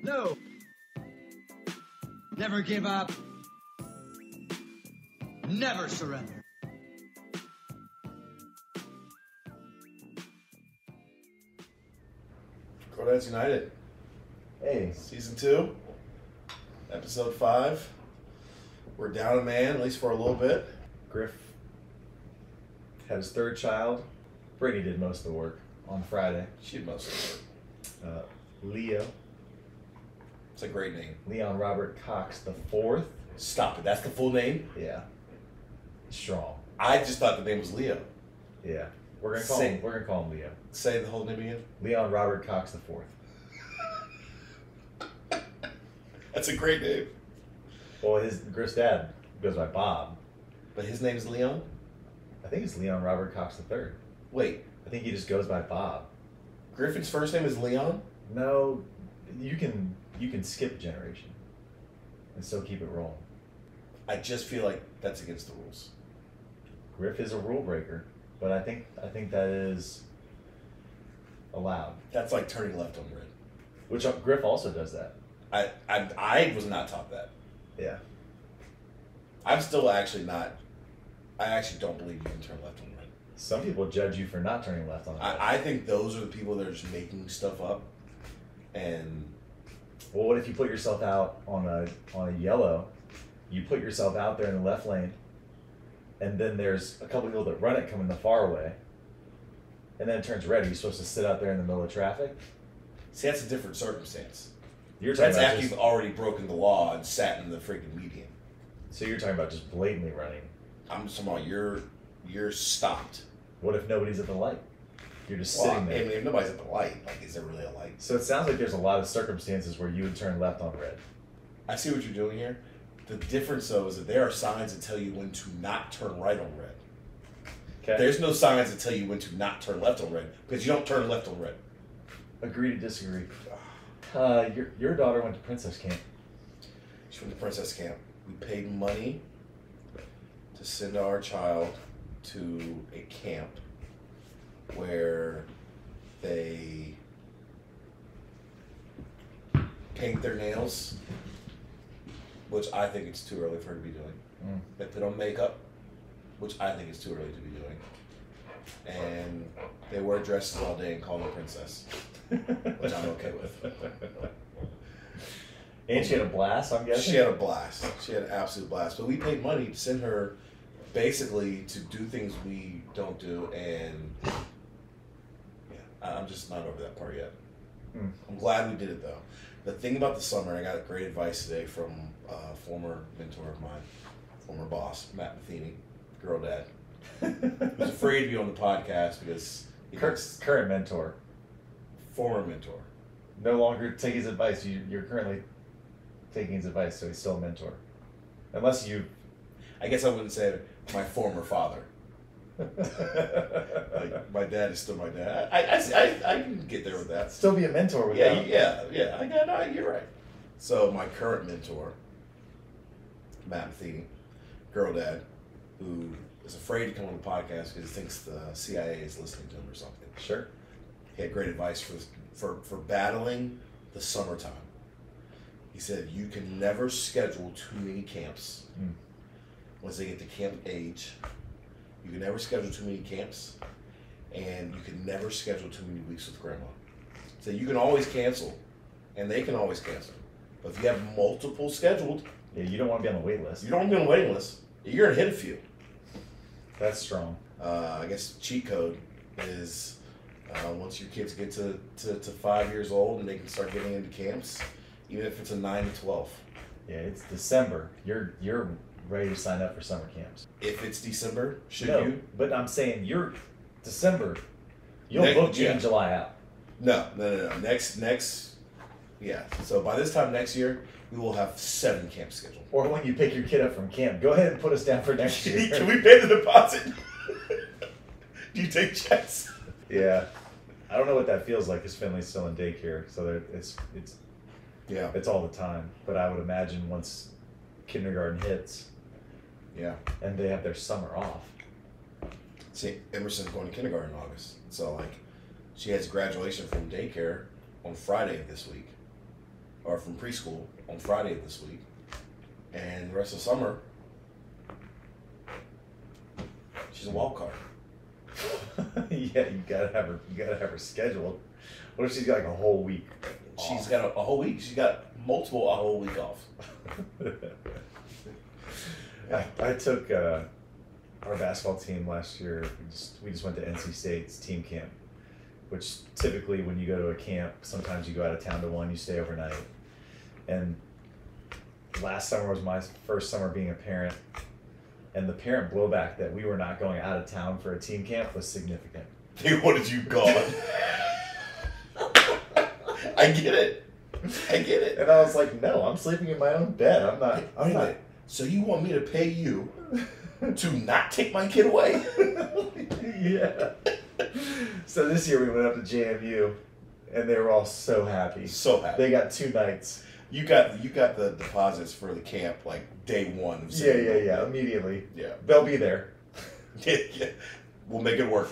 No. Never give up. Never surrender. Crawdads United. Hey. Season 2. Episode 5. We're down a man, at least for a little bit. Griff had his third child. Brittany did most of the work on Friday. She did most of the work. Leo. It's a great name. Leon Robert Cox the fourth. Stop it. That's the full name? Yeah. Strong. I just thought the name was Leo. Yeah. We're gonna call him Leo. Say the whole name again. Leon Robert Cox the fourth. That's a great name. Well, Griff's dad goes by Bob. But his name's Leon? I think it's Leon Robert Cox the third. Wait. I think he just goes by Bob. Griffin's first name is Leon? No, you can skip a generation and still keep it rolling. I just feel like that's against the rules. Griff is a rule breaker, but I think that is allowed. That's like turning left on red. Which Griff also does that. I was not taught that. Yeah. I'm still actually not. I actually don't believe you can turn left on red. Some people judge you for not turning left on red. I think those are the people that are just making stuff up. And well, what if you put yourself out on a yellow? You put yourself out there in the left lane, and then there's a couple people that run it coming the far way, and then it turns red. Are you supposed to sit out there in the middle of traffic? See, that's a different circumstance. That's after you've already broken the law and sat in the freaking median. So you're talking about just blatantly running. I'm talking about you're stopped. What if nobody's at the light? You're just sitting there. I mean, if nobody's at the light, like, is there really a light? So it sounds like there's a lot of circumstances where you would turn left on red. I see what you're doing here. The difference, though, is that there are signs that tell you when to not turn right on red. Okay. There's no signs that tell you when to not turn left on red, because you don't turn left on red. Agree to disagree. Your daughter went to Princess Camp. She went to Princess Camp. We paid money to send our child to a camp where they paint their nails, which I think it's too early for her to be doing. They put on makeup, which I think it's too early to be doing. And they wear dresses all day and call her princess, which I'm okay with. And she had a blast, I'm guessing? She had a blast. She had an absolute blast. But we paid money to send her basically to do things we don't do, and yeah, I'm just not over that part yet. I'm glad we did it, though. The thing about the summer, I got great advice today from a former mentor of mine, former boss, Matt Matheny, girl dad. He was afraid to be on the podcast because he current mentor. Former mentor. No longer take his advice. You're currently taking his advice, so he's still a mentor. Unless you... I guess I wouldn't say my former father. Like, my dad is still my dad. I can get there with that. Still be a mentor with that. Yeah. You're right. So my current mentor, Matt Matheny, girl dad, who is afraid to come on the podcast because he thinks the CIA is listening to him or something. Sure. He had great advice for battling the summertime. He said you can never schedule too many camps. Once they get to camp age, you can never schedule too many camps, and you can never schedule too many weeks with grandma. So you can always cancel, and they can always cancel. But if you have multiple scheduled, yeah, you don't want to be on the wait list. You don't want to be on the waiting list. You're gonna hit a few. That's strong. I guess cheat code is once your kids get to 5 years old and they can start getting into camps, even if it's a 9 to 12. Yeah, it's December. You're ready to sign up for summer camps. If it's December, should no, you? But I'm saying you're December. You'll book June and July out. No. Next, yeah. So by this time next year, we will have 7 camps scheduled. Or when you pick your kid up from camp, go ahead and put us down for next year. Can we pay the deposit? Do you take checks? Yeah. I don't know what that feels like because Finley's still in daycare, so it's all the time. But I would imagine once kindergarten hits, and they have their summer off. See, Emerson's going to kindergarten in August, so like, she has graduation from daycare on Friday of this week. or from preschool on Friday of this week, and the rest of the summer, she's a wild card. Yeah, you gotta have her. You gotta have her scheduled. What if she's got like a whole week? She's got a whole week. She's got a whole week off. I took our basketball team last year. We just went to NC State's team camp, which typically when you go to a camp, sometimes you go out of town to one, you stay overnight. And last summer was my first summer being a parent, and the parent blowback that we were not going out of town for a team camp was significant. They wanted you gone. I get it. And I was like, no, I'm sleeping in my own bed. I'm not. So you want me to pay you to not take my kid away? Yeah. So this year we went up to JMU, and they were all so happy. So happy. They got 2 nights. You got the deposits for the camp like day one. Yeah. Immediately. Yeah. They'll be there. Yeah. We'll make it work.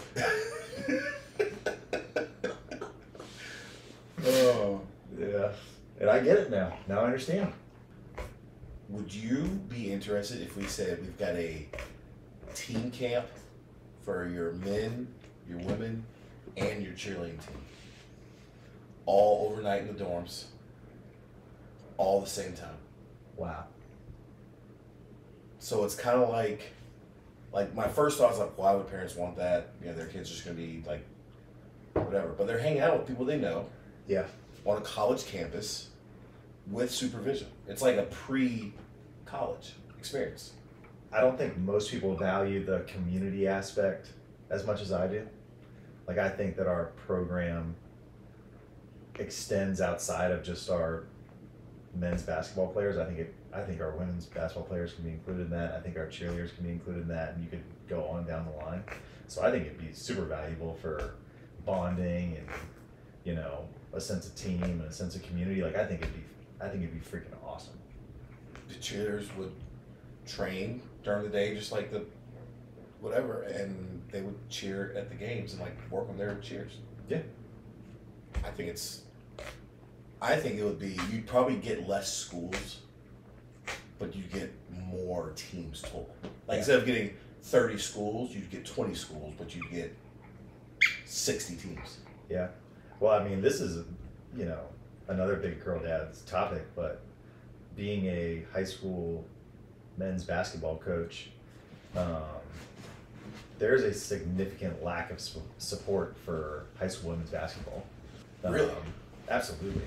Oh. Yeah. And I get it now. Now I understand. Would you be interested if we said we've got a team camp for your men, your women, and your cheerleading team? All overnight in the dorms. All the same time. Wow. So it's kind of like my first thought was like, why would parents want that? You know, their kids are just going to be like, whatever. But they're hanging out with people they know. Yeah. On a college campus with supervision. It's like a pre-college experience. I don't think most people value the community aspect as much as I do. Like, I think that our program extends outside of just our men's basketball players. I think our women's basketball players can be included in that. I think our cheerleaders can be included in that, and you could go on down the line. So I think it'd be super valuable for bonding and, you know, a sense of team and a sense of community. Like, I think it'd be freaking awesome. The cheerleaders would train during the day, just like the whatever, and they would cheer at the games and like work on their cheers. Yeah. I think it would be, you'd probably get less schools, but you get more teams total. Like, instead of getting 30 schools, you'd get 20 schools, but you get 60 teams. Yeah. Well, I mean, this is, you know, another big girl dad's topic, but being a high school men's basketball coach, there's a significant lack of support for high school women's basketball. Really? Absolutely.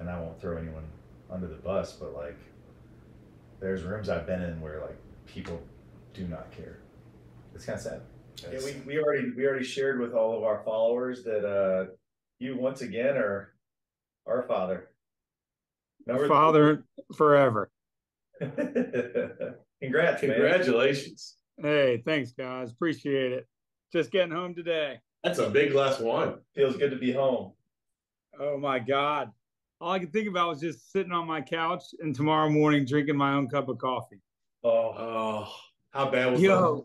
And I won't throw anyone under the bus, but like, there's rooms I've been in where like people do not care. It's kind of sad. Yeah, we already shared with all of our followers that you once again are our father. Father forever. Congrats, man. Congratulations. Hey, thanks, guys. Appreciate it. Just getting home today. That's a big glass of wine. Feels good to be home. Oh my God. All I could think about was just sitting on my couch and tomorrow morning drinking my own cup of coffee. Oh, how bad was that?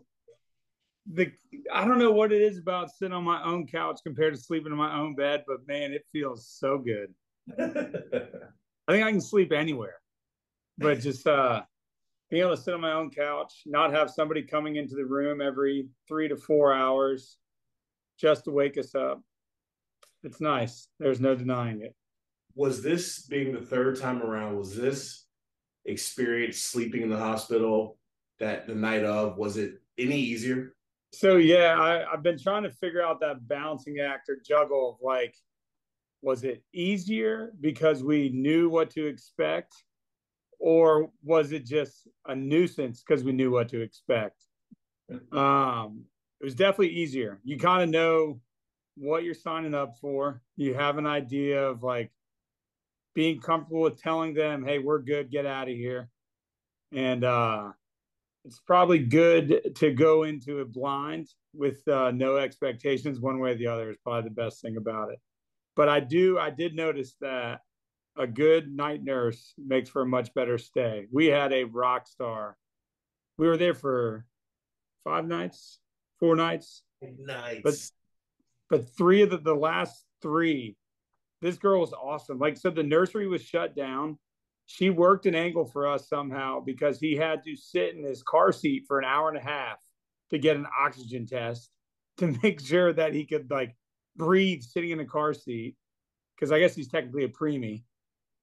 I don't know what it is about sitting on my own couch compared to sleeping in my own bed, but man, it feels so good. I think I can sleep anywhere, but just being able to sit on my own couch, not have somebody coming into the room every 3 to 4 hours just to wake us up. It's nice. There's no denying it. Was this, being the third time around, was this experience sleeping in the hospital that the night of, was it any easier? So yeah, I've been trying to figure out that balancing act or juggle of like, was it easier because we knew what to expect, or was it just a nuisance because we knew what to expect? It was definitely easier. You kind of know what you're signing up for. You have an idea of like being comfortable with telling them, hey, we're good, get out of here. And it's probably good to go into it blind with no expectations one way or the other is probably the best thing about it. But I did notice that a good night nurse makes for a much better stay. We had a rock star. We were there for 4 nights. Nice. But 3 of the last 3 This girl was awesome. Like, so the nursery was shut down. She worked an angle for us somehow because he had to sit in his car seat for an hour and a half to get an oxygen test to make sure that he could like breathe sitting in a car seat. Because I guess he's technically a preemie.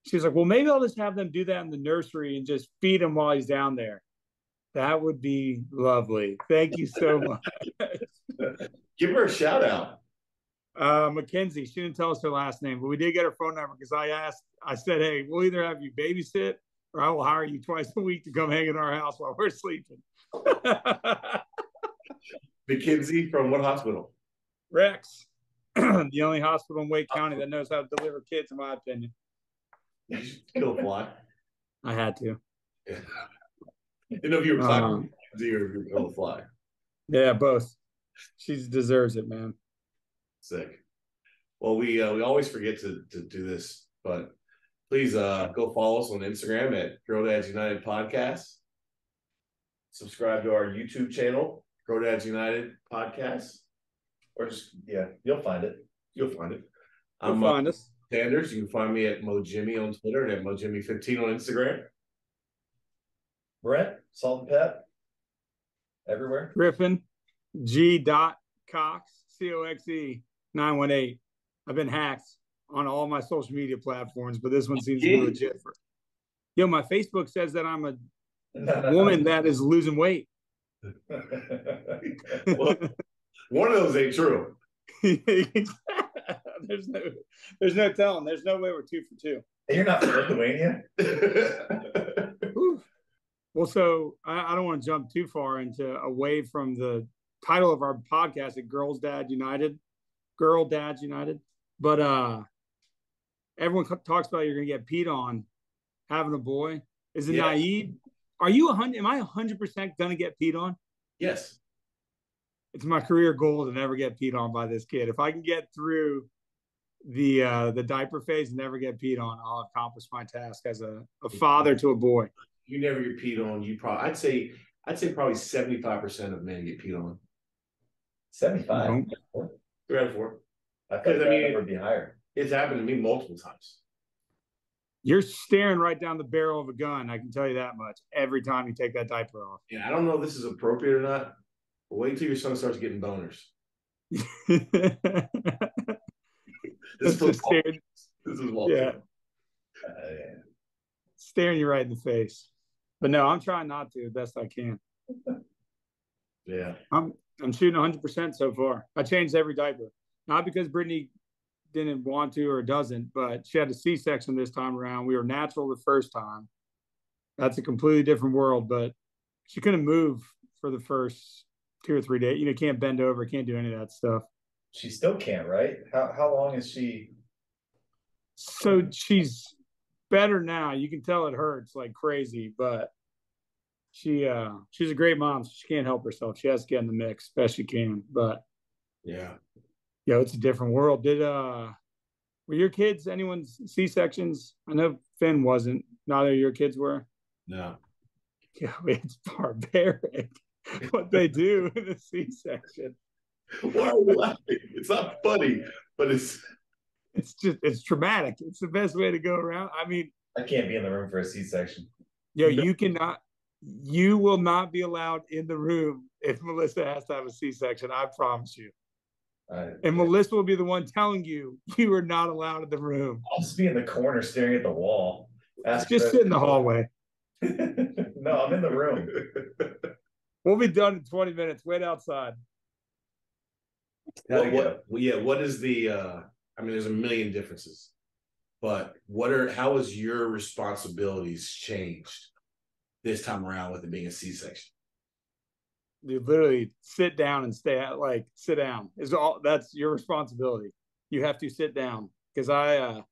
She's like, well, maybe I'll just have them do that in the nursery and just feed him while he's down there. That would be lovely. Thank you so much. Give her a shout out. Mackenzie, she didn't tell us her last name, but we did get her phone number because I said, hey, we'll either have you babysit or I will hire you twice a week to come hang in our house while we're sleeping. Mackenzie from what hospital? Rex, the only hospital in Wake County that knows how to deliver kids, in my opinion. You should kill a fly. I had to. Yeah. I didn't know if you were clapping Mackenzie or if you were killing a fly. Yeah, both. She deserves it, man. Sick. Well, we always forget to do this, but please go follow us on Instagram at Girl Dads United Podcast. Subscribe to our YouTube channel, Girl Dads United Podcast. Or just, you'll find it. You'll find it. You'll find us. Sanders. You can find me at MoJimmy on Twitter and at MoJimmy15 on Instagram. Brent, Salt and Pep, everywhere. Griffin, G.Cox, COXE 918. I've been hacked on all my social media platforms, but this one seems to be legit. Yo, my Facebook says that I'm a woman that is losing weight. Well, one of those ain't true. There's no telling. There's no way we're 2 for 2. You're not from Lithuania? Well, so I don't want to jump too far away from the title of our podcast at Girl Dads United. But everyone talks about you're going to get peed on having a boy. Is it naive? Am I 100% going to get peed on? Yes. It's my career goal to never get peed on by this kid. If I can get through the diaper phase and never get peed on, I'll accomplish my task as a father to a boy. You never get peed on. I'd say probably 75% of men get peed on. 75. 3 out of 4. I thought that would be higher. It's happened to me multiple times. You're staring right down the barrel of a gun. I can tell you that much. Every time you take that diaper off. Yeah, I don't know if this is appropriate or not. But wait till your son starts getting boners. This is staring you right in the face. But no, I'm trying not to the best I can. Yeah. I'm shooting 100% so far. I changed every diaper. Not because Brittany didn't want to or doesn't, but she had a C-section this time around. We were natural the first time. That's a completely different world, but she couldn't move for the first 2 or 3 days. Can't bend over, can't do any of that stuff. She still can't, right? How long is she? So she's better now. You can tell it hurts like crazy, but she's a great mom. So she can't help herself. She has to get in the mix best she can. But yeah, it's a different world. Were your kids anyone's C-sections? I know Finn wasn't. Neither of your kids were. No. Yeah, it's barbaric what they do in a C-section. Why are you laughing? It's not funny, but it's traumatic. It's the best way to go around. I mean, I can't be in the room for a C-section. Yo, you will not be allowed in the room if Melissa has to have a C-section. I promise you. And Melissa will be the one telling you are not allowed in the room. I'll just be in the corner staring at the wall. Just sit in the hallway. No, I'm in the room. We'll be done in 20 minutes. Wait outside. What is the there's a million differences, but how has your responsibilities changed this time around with it being a C-section? You literally sit down and sit down. That's your responsibility. You have to sit down because I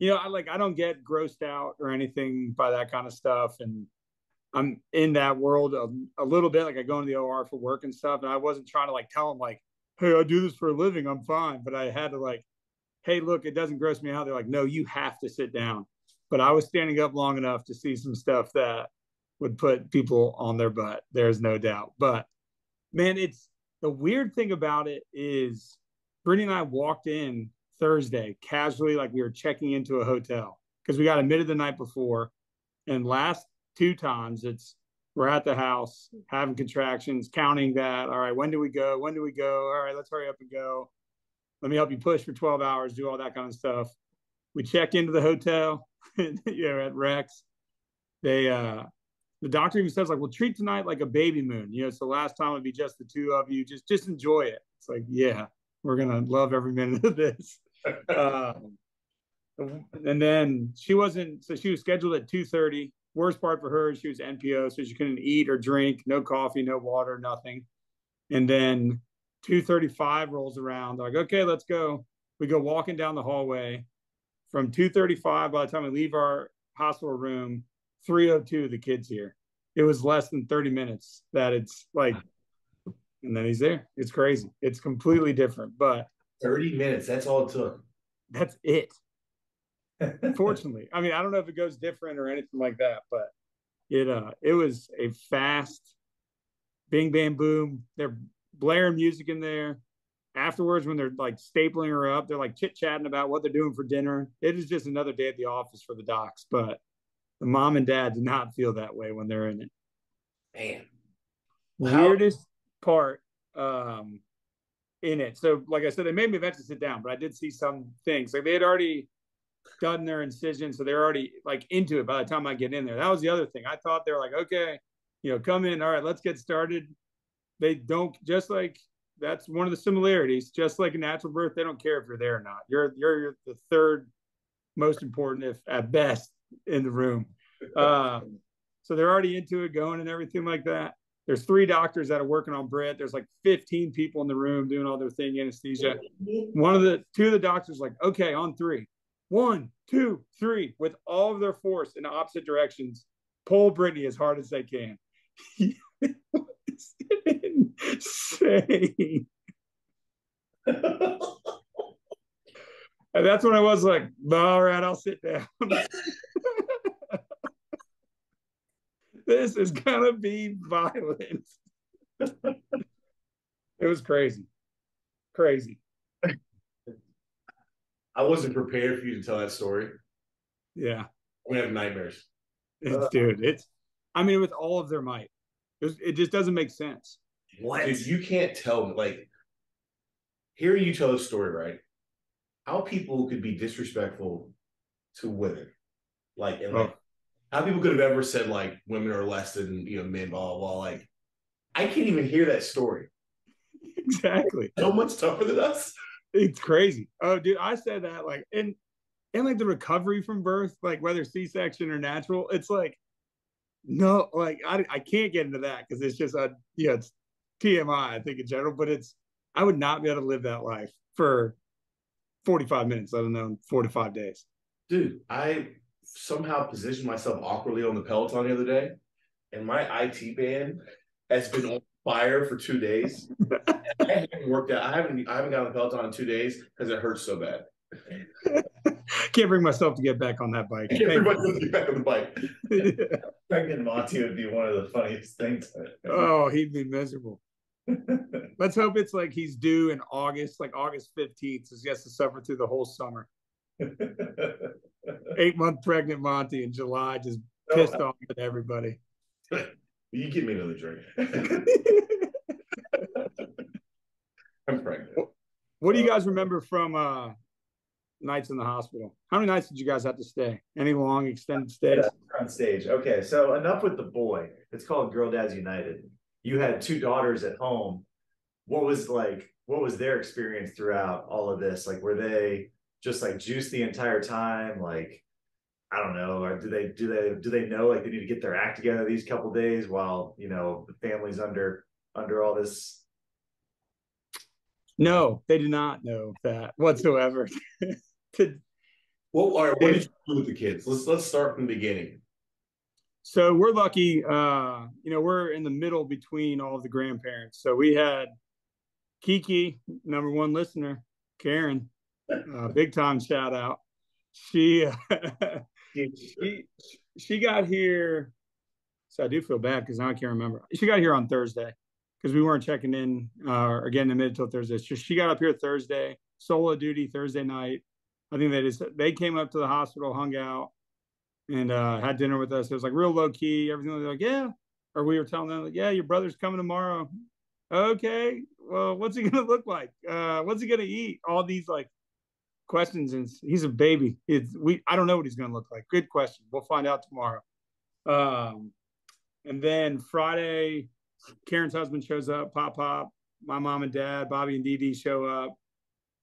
don't get grossed out or anything by that kind of stuff. And I'm in that world a little bit. Like I go into the OR for work and stuff. And I wasn't trying to tell them hey, I do this for a living. I'm fine. But I had to hey, look, it doesn't gross me out. They're like, no, you have to sit down. But I was standing up long enough to see some stuff that would put people on their butt. There's no doubt. But man, it's the weird thing about it is Brittany and I walked in Thursday, casually, like we were checking into a hotel because we got admitted the night before. And last 2 times, we're at the house having contractions, counting that. All right, when do we go? When do we go? All right, let's hurry up and go. Let me help you push for 12 hours, do all that kind of stuff. We check into the hotel, at Rex. The doctor even says, like, we'll treat tonight like a baby moon. It's the last time it'll be just the two of you. Just enjoy it. It's like, yeah, we're gonna love every minute of this. And then she was scheduled at 2:30. Worst part for her, she was NPO, so she couldn't eat or drink, no coffee, no water, nothing. And then 2:35 rolls around. They're like, okay, let's go. We go walking down the hallway. From 2:35, by the time we leave our hospital room, 3:02, the kid's here. It was less than 30 minutes that it's like, and then he's there. It's crazy. It's completely different, but 30 minutes. That's all it took. That's it. Fortunately, I mean, I don't know if it goes different or anything like that, but it was a fast bing bam boom. They're blaring music in there. Afterwards, when they're like stapling her up, they're like chit chatting about what they're doing for dinner. It is just another day at the office for the docs, but the mom and dad do not feel that way when they're in it. Man, weirdest part in it. So, like I said, they made me eventually sit down, but I did see some things. Like they had already done their incision, so they're already like into it by the time I get in there. That was the other thing. I thought they were like, okay, come in. All right, let's get started. They don't, just like that's one of the similarities. Just like a natural birth, they don't care if you're there or not. You're the third most important, if at best, in the room. So they're already into it, going and everything like that. There's 3 doctors that are working on Britt. There's like 15 people in the room doing all their thing, anesthesia. Two of the doctors like, okay, on 3. 1, 2, 3, with all of their force in opposite directions, pull Brittany as hard as they can. It's insane. And that's when I was like, all right, I'll sit down. This is gonna be violent. It was crazy. I wasn't prepared for you to tell that story. Yeah. I'm gonna have nightmares. Dude, I mean, with all of their might. It just doesn't make sense. What? Dude, you can't tell me, like, hearing you tell the story, right? How people could be disrespectful to women. Like, and like, how people could have ever said, like, women are less than, men, blah, blah, blah. Like, I can't even hear that story. Exactly. So much tougher than us. It's crazy. Oh, dude, I said that, like, and like the recovery from birth, like whether C-section or natural, it's like, no, like I can't get into that because it's just it's TMI, I think, in general, but I would not be able to live that life for 45 minutes, let alone 4 to 5 days. Dude, I somehow positioned myself awkwardly on the Peloton the other day, and my IT band has been on fire for 2 days. I haven't worked out. I haven't gotten on the Peloton in 2 days because it hurts so bad. Can't bring myself to get back on that bike. Can't bring myself to get back on the bike. Pregnant Monty would be one of the funniest things. Oh, he'd be miserable. Let's hope it's like he's due in August, like August 15th, so he has to suffer through the whole summer. 8-month pregnant Monty in July, just pissed off at everybody. You give me another drink. I'm pregnant. What do you guys remember from nights in the hospital? How many nights did you guys have to stay? Any long extended stays? On stage. Okay, so enough with the boy. It's called Girl Dads United. You had 2 daughters at home. What was their experience throughout all of this? Like, were they just like juiced the entire time? Like, I don't know. Or do they know like they need to get their act together these couple days while the family's under all this? No, they do not know that whatsoever. Well, all right, what did you do with the kids? Let's start from the beginning. So we're lucky, we're in the middle between all of the grandparents. So we had Kiki, number 1 listener, Karen, big time shout out. She got here. So I do feel bad because now I can't remember. She got here on Thursday because we weren't checking in or getting admitted until Thursday. So she got up here Thursday. solo duty Thursday night. I think they came up to the hospital, hung out, and had dinner with us. It was like real low key. Everything was like, yeah. Or we were telling them, like, yeah, your brother's coming tomorrow. Okay, well, what's he gonna look like? What's he gonna eat? All these like questions, and he's a baby. I don't know what he's gonna look like. Good question. We'll find out tomorrow. And then Friday, Karen's husband shows up. Pop. My mom and dad, Bobby and Dee Dee show up.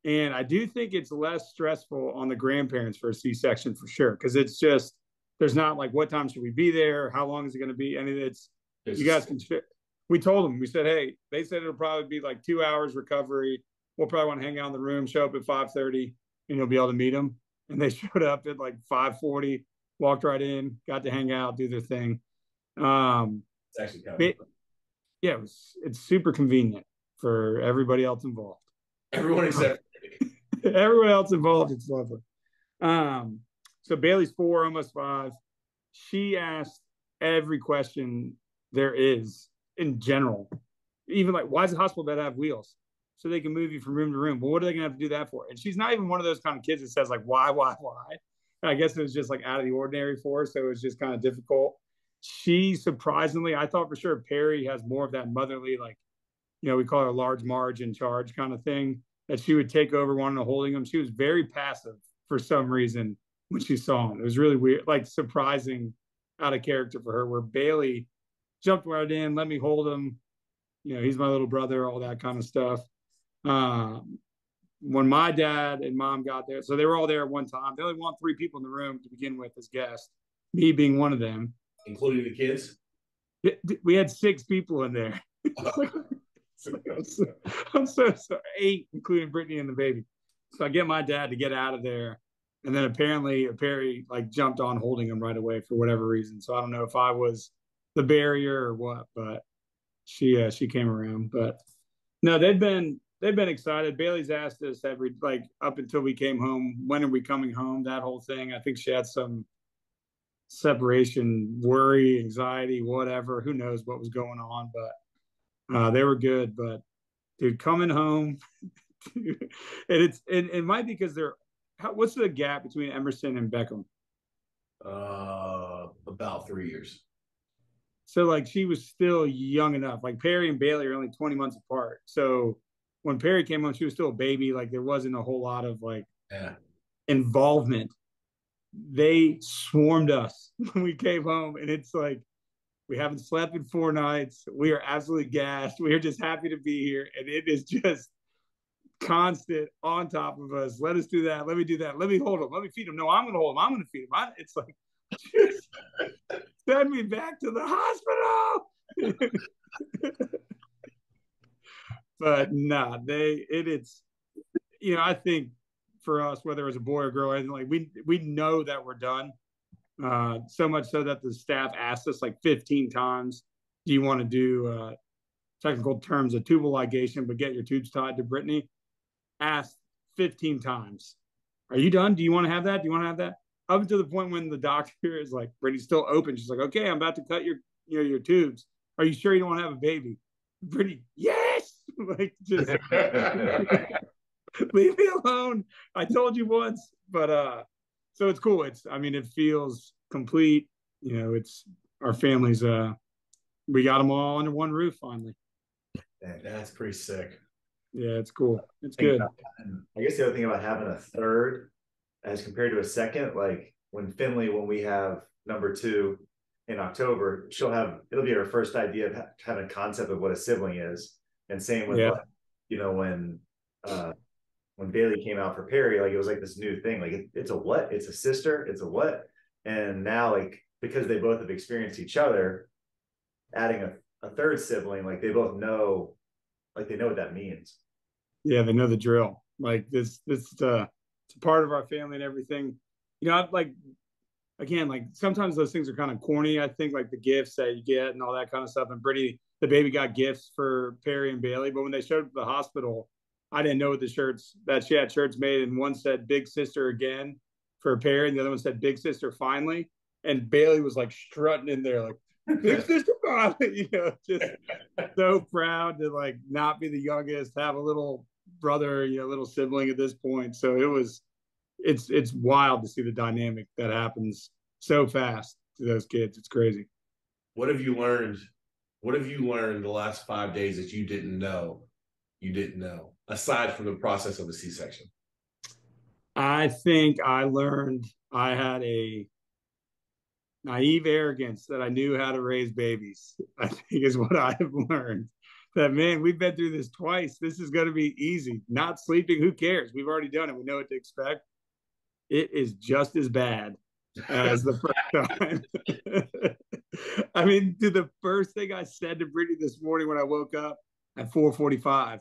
And I do think it's less stressful on the grandparents for a C-section for sure, because it's just there's not like what time should we be there, how long is it going to be, and you guys can. We told them, we said, hey, they said it'll probably be like 2 hours recovery. We'll probably want to hang out in the room, show up at 5:30, and you'll be able to meet them. And they showed up at like 5:40, walked right in, got to hang out, do their thing. It's actually kind of yeah, it's super convenient for everybody else involved. Everyone except everyone else involved. It's lovely. So Bailey's 4, almost 5. She asked every question there is in general. Even like, why does the hospital bed have wheels? So they can move you from room to room. But what are they gonna have to do that for? And she's not even one of those kind of kids that says like, why? And I guess it was just like out of the ordinary for her, so it was just kind of difficult. She surprisingly, I thought for sure Perry has more of that motherly, like, we call her large Marge in charge kind of thing, that she would take over wanting to holding him. She was very passive for some reason when she saw him. It was really weird, like surprising, out of character for her, where Bailey jumped right in, let me hold him. He's my little brother, all that kind of stuff. When my dad and mom got there, so they were all there at one time. They only want 3 people in the room to begin with as guests, me being one of them. Including the kids? We had 6 people in there. I'm so sorry. 8, including Brittany and the baby. So I get my dad to get out of there. And then apparently Perry like jumped on holding him right away for whatever reason. So I don't know if I was the barrier or what, but she came around. But no, they've been excited. Bailey's asked us up until we came home, when are we coming home? That whole thing. I think she had some separation worry, anxiety, whatever. Who knows what was going on, but they were good. But dude, coming home, and it might be because what's the gap between Emerson and Beckham? About 3 years. So like she was still young enough. Like Perry and Bailey are only 20 months apart. So when Perry came home, she was still a baby. Like there wasn't a whole lot of involvement. They swarmed us when we came home, and it's like, we haven't slept in 4 nights. We are absolutely gassed. We are just happy to be here. And it is just constant on top of us. Let us do that. Let me do that. Let me hold him. Let me feed him. No, I'm going to hold him. I'm going to feed him. It's like, just send me back to the hospital. But nah, it's, I think for us, whether it was a boy or girl, like we know that we're done. So much so that the staff asked us like 15 times, do you want to do technical terms of tubal ligation, but get your tubes tied to Brittany? Asked 15 times. Are you done? Do you want to have that? Do you want to have that? Up until the point when the doctor is like, Brittany's still open. She's like, okay, I'm about to cut your tubes. Are you sure you don't want to have a baby? Brittany, yes. Like, just leave me alone. I told you once. But so it's cool. It feels complete. It's our families. We got them all under one roof finally. That's pretty sick. Yeah, it's cool. It's good. I guess the other thing about having a third as compared to a second, like when we have number 2 in October, it'll be her first idea of having a concept of what a sibling is. And same with when Bailey came out for Perry, like it was like this new thing. Like it's a what? It's a sister. It's a what? And now, like, because they both have experienced each other, adding a third sibling, like they both know, like they know what that means. Yeah, they know the drill. Like this it's a part of our family and everything. Like, again, like sometimes those things are kind of corny. I think like the gifts that you get and all that kind of stuff. And Brittany, the baby, got gifts for Perry and Bailey, but when they showed up at the hospital, I didn't know that she had shirts made, and one said "Big Sister" again for Perry, and the other one said "Big Sister" finally. And Bailey was like strutting in there, like "Big Sister" finally, just so proud to like not be the youngest, have a little brother, little sibling at this point. So it's wild to see the dynamic that happens so fast to those kids. It's crazy. What have you learned? What have you learned the last 5 days that you didn't know? You didn't know, aside from the process of the C-section. I think I learned I had a naive arrogance that I knew how to raise babies. I think is what I have learned. That, man, we've been through this twice. This is going to be easy. Not sleeping, who cares? We've already done it. We know what to expect. It is just as bad as the first time. I mean, the first thing I said to Brittany this morning when I woke up at 4:45,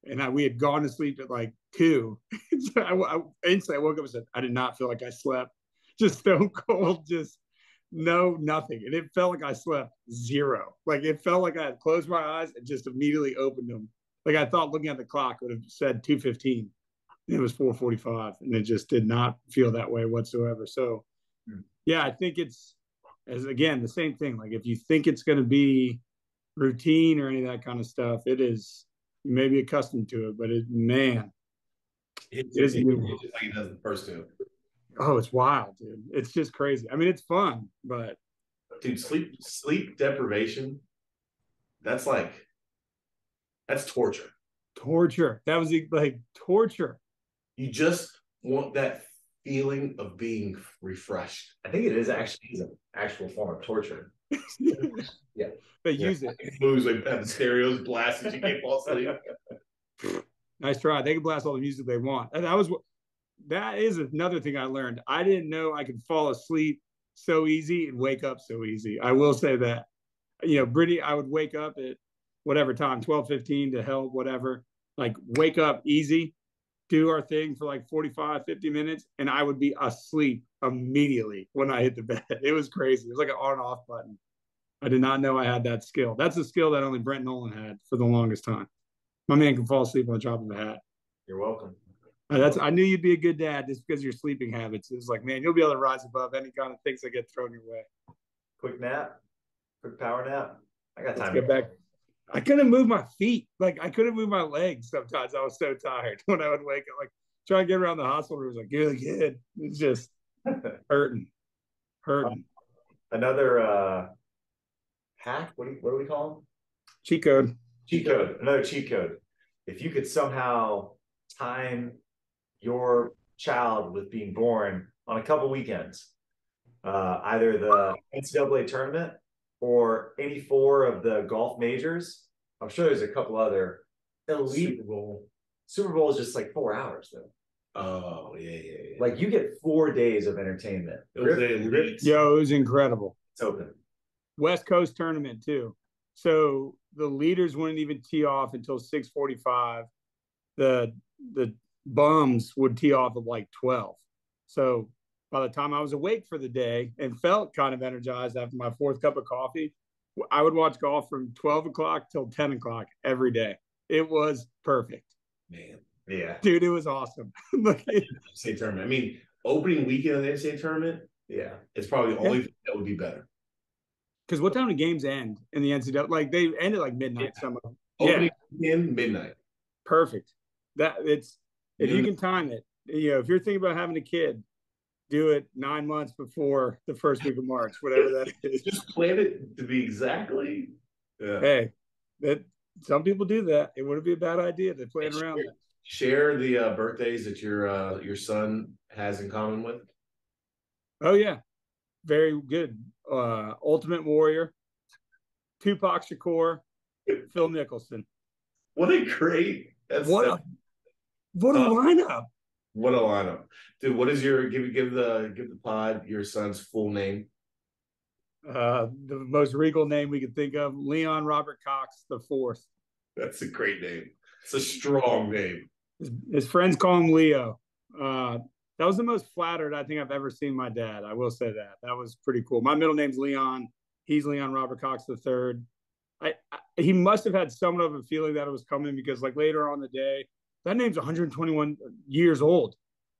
and we had gone to sleep at like 2. So I instantly woke up and said, I did not feel like I slept. Just stone cold, just no, nothing. And it felt like I slept 0. Like it felt like I had closed my eyes and just immediately opened them. Like I thought looking at the clock would have said 2:15. It was 4:45, and it just did not feel that way whatsoever. So, yeah, I think it's, again, the same thing. Like if you think it's going to be routine or any of that kind of stuff, it is. You may be accustomed to it, but man, it's just like it does the first 2. Oh, it's wild, dude. It's just crazy. I mean, it's fun, but dude, sleep deprivation, that's torture. Torture. That was like torture. You just want that feeling of being refreshed. I think it is actually an actual form of torture. Yeah. They use it. Moves like have the stereos blasted, you can't fall asleep. Nice try. They can blast all the music they want. And that is another thing I learned. I didn't know I could fall asleep so easy and wake up so easy. I will say that. Brittany, I would wake up at whatever time, 12:15 to help, whatever. Like wake up easy, do our thing for like 45, 50 minutes, and I would be asleep immediately when I hit the bed. It was crazy. It was like an on off button. I did not know I had that skill. That's a skill that only Brent Nolan had for the longest time. My man can fall asleep on the drop of a hat. You're welcome. I knew you'd be a good dad just because of your sleeping habits. It was like, man, you'll be able to rise above any kind of things that get thrown your way. Quick nap, quick power nap. I got time. Let's get back. I couldn't move my feet. Like I couldn't move my legs sometimes. I was so tired when I would wake up. Like trying to get around the hospital room was like, good. It's just hurting. Another hack. What do we call them? Cheat code. Another cheat code. If you could somehow time your child with being born on a couple weekends, either the NCAA tournament or any 4 of the golf majors. I'm sure there's a couple other elite. Super Bowl is just like 4 hours though. Oh yeah. Like you get 4 days of entertainment. It was incredible. It's open. West Coast tournament too. So the leaders wouldn't even tee off until 6:45. The bums would tee off at like 12. So by the time I was awake for the day and felt kind of energized after my 4th cup of coffee, I would watch golf from 12 o'clock till 10 o'clock every day. It was perfect. Man. Yeah. Dude, it was awesome. State tournament. I mean, opening weekend of the NCAA tournament, yeah, it's probably the only thing that would be better. Because what time do games end in the NCAA? Like they ended like midnight. Some of them. Opening weekend, midnight. Perfect. If you can time it, if you're thinking about having a kid, do it 9 months before the first week of March, whatever that is. Just plan it to be exactly. Yeah. Hey, some people do that. It wouldn't be a bad idea to plan around that. Share the birthdays that your son has in common with. Oh yeah, very good. Ultimate Warrior, Tupac Shakur, Phil Mickelson. What a great! What a lineup! What a lineup, dude! What is your give the pod your son's full name? The most regal name we could think of: Leon Robert Cox the Fourth. That's a great name. It's a strong name. His friends call him Leo. That was the most flattered I think I've ever seen my dad. I will say that. That was pretty cool. My middle name's Leon. He's Leon Robert Cox III. He must have had somewhat of a feeling that it was coming because like later on the day, that name's 121 years old.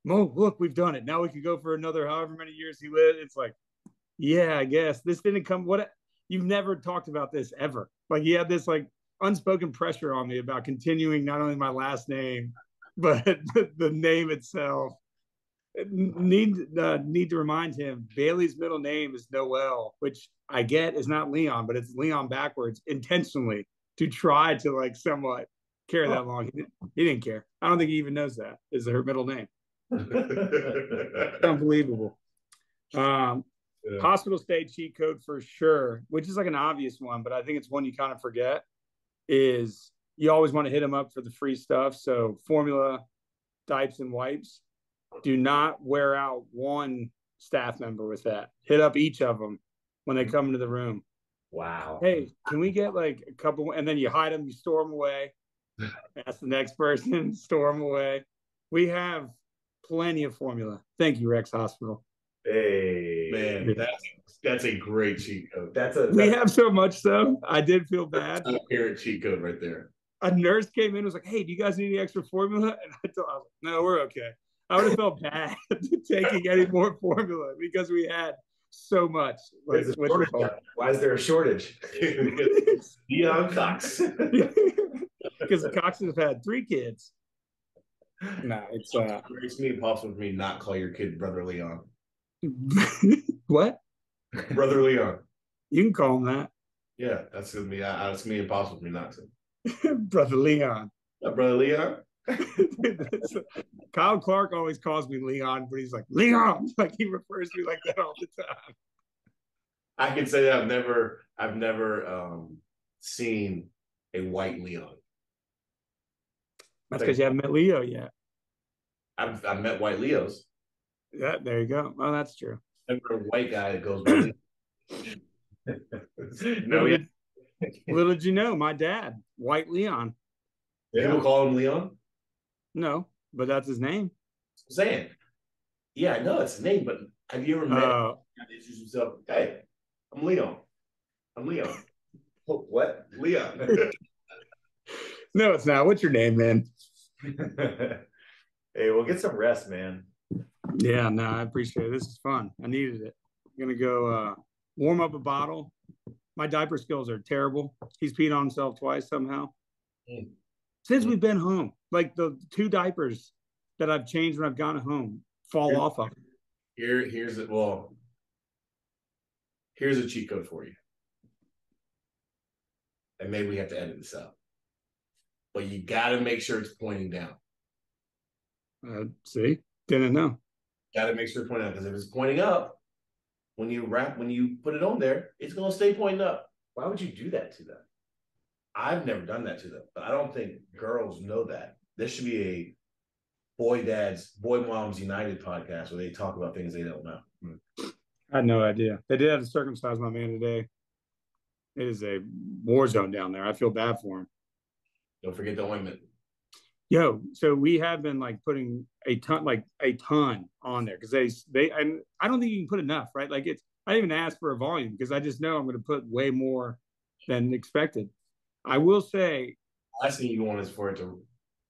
Mo, look, we've done it. Now we can go for another however many years he lived. It's like, yeah, I guess. This didn't come. You've never talked about this ever. Like he had this like unspoken pressure on me about continuing not only my last name, but the name itself. Need to remind him Bailey's middle name is Noel, which I get is not Leon, but it's Leon backwards intentionally to try to like somewhat care that long. He didn't care. I don't think he even knows that is her middle name. Unbelievable. Hospital stay cheat code for sure, which is like an obvious one, but I think it's one you kind of forget, is you always want to hit them up for the free stuff. So formula, diapers, and wipes. Do not wear out one staff member with that. Hit up each of them when they come into the room. Wow. Hey, can we get like a couple? And then you hide them, you store them away. Ask the next person, store them away. We have plenty of formula. Thank you, Rex Hospital. Hey, man, that's a great cheat code. We have so much so. I did feel bad. That's a parent cheat code right there. A nurse came in and was like, "Hey, do you guys need any extra formula?" And I was like, "No, we're okay." I would have felt bad taking any more formula because we had so much. Like, why is there a shortage? Leon Cox. Because the Coxes have had 3 kids. No, it's It's me impossible for me not call your kid Brother Leon. What? Brother Leon. You can call him that. Yeah, that's gonna be impossible for me not to. Brother Leon. Brother Leon. Kyle Clark always calls me Leon, but he's like Leon, like he refers to me like that all the time. I can say that I've never seen a white Leon. That's because you haven't met Leo yet. I've met white Leos. Yeah, there you go. Oh, that's true. Never a white guy that goes by No, little did you know, my dad, White Leon. People call him Leon? No, but that's his name. I'm saying. Yeah, I know it's his name, but have you ever met him? Introduce himself. Hey, I'm Leon. What? Leon. No, it's not. What's your name, man? Hey, we'll get some rest, man. Yeah, no, I appreciate it. This is fun. I needed it. I'm gonna go warm up a bottle. My diaper skills are terrible. He's peed on himself twice somehow. Since we've been home, like the 2 diapers that I've changed when I've gone home fall off of. Here's a cheat code for you. And maybe we have to edit this out. But you got to make sure it's pointing down. See? Didn't know. Got to make sure it's pointing down, because if it's pointing up, when you put it on there, it's going to stay pointing up. Why would you do that to them? I've never done that to them, but I don't think girls know that. There should be a Boy Moms United podcast where they talk about things they don't know. I had no idea. They did have to circumcise my man today. It is a war zone down there. I feel bad for him. Don't forget the ointment. Yo, so we have been like putting a ton on there because they and I don't think you can put enough, right? Like I didn't even ask for a volume because I just know I'm going to put way more than expected. I will say, last thing you want is for it to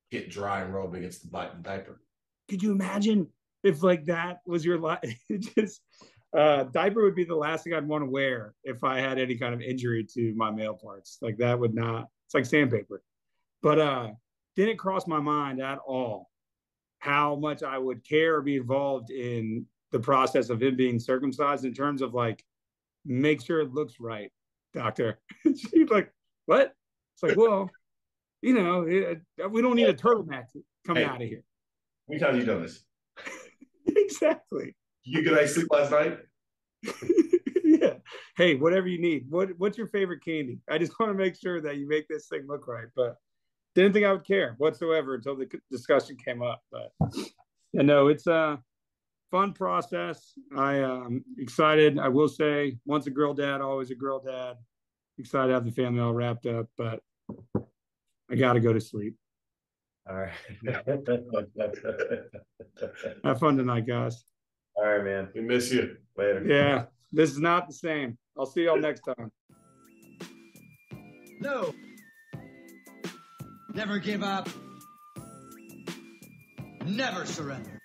get dry and rub against the diaper. Could you imagine if like that was your life? Just diaper would be the last thing I'd want to wear if I had any kind of injury to my male parts. Like that would not. It's like sandpaper. But didn't cross my mind at all how much I would care or be involved in the process of him being circumcised in terms of like, make sure it looks right, doctor. She's like, what? It's like, well, you know, we don't need a turtleneck coming out of here. How many times have you done this? Exactly. You good night sleep last night? Yeah. Hey, whatever you need. What's your favorite candy? I just want to make sure that you make this thing look right. But didn't think I would care whatsoever until the discussion came up. But you know, it's a fun process. I am excited. I will say, once a girl dad, always a girl dad. Excited to have the family all wrapped up, but I got to go to sleep. All right. Have fun tonight, guys. All right, man. We miss you. Later. Yeah, this is not the same. I'll see y'all next time. No. Never give up. Never surrender.